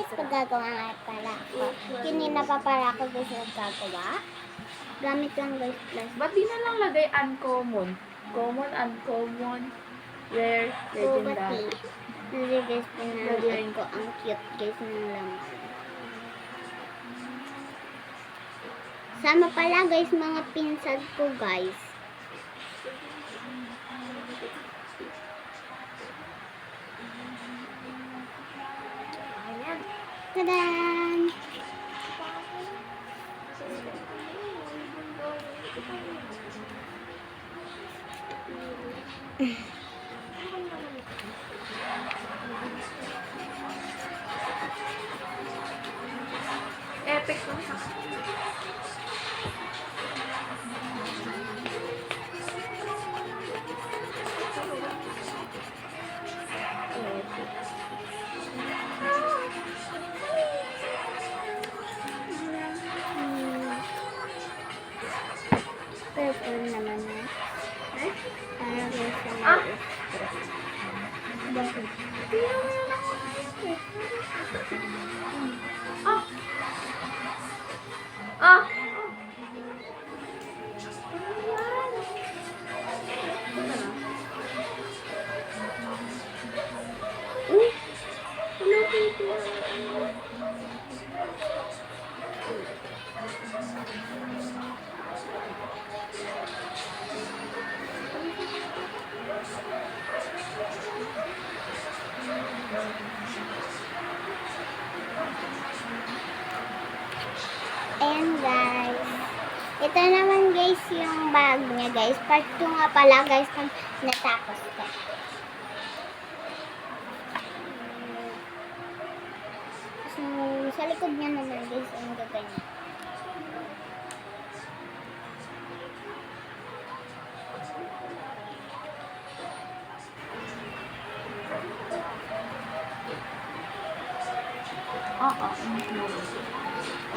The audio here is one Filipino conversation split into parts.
guys, magagawa nga pala ako. Kanina pa pala ako guys nagkagawa. Gamit lang guys plus. Ba't di na lang lagay uncommon? Common, uncommon, rare, legendary. Hindi guys, pinanood ko. Ang cute guys ng laman. Sama pala guys mga pinsan ko guys. Tadaan! Epic lang ha. Purple naman na. Eh? Para guys sa Ah! Bakit? Ah! Ah! Uy! Hello, baby. Ayan guys. Ito naman guys yung bag niya guys. Part 2 nga pala guys pag natapos ko. So, sa likod niya naman guys ang gaganyan.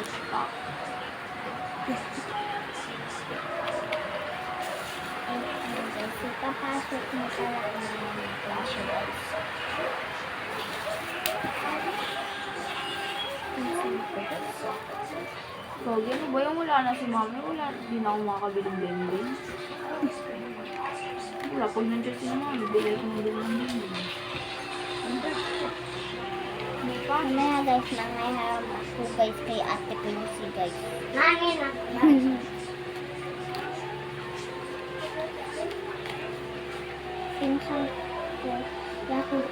Stop. Ayan guys. Ipapasok mo pala ang mga flash guys. Pogi, ano ba yung wala na si mami? Wala, hindi na ako makakabiling bending. Wala, pag nandiyan si mami, bilay ko ng bending. Mamaya guys, nangyayarap ako guys kay Ate Quincy guys. na. Pinsan ko. Bakit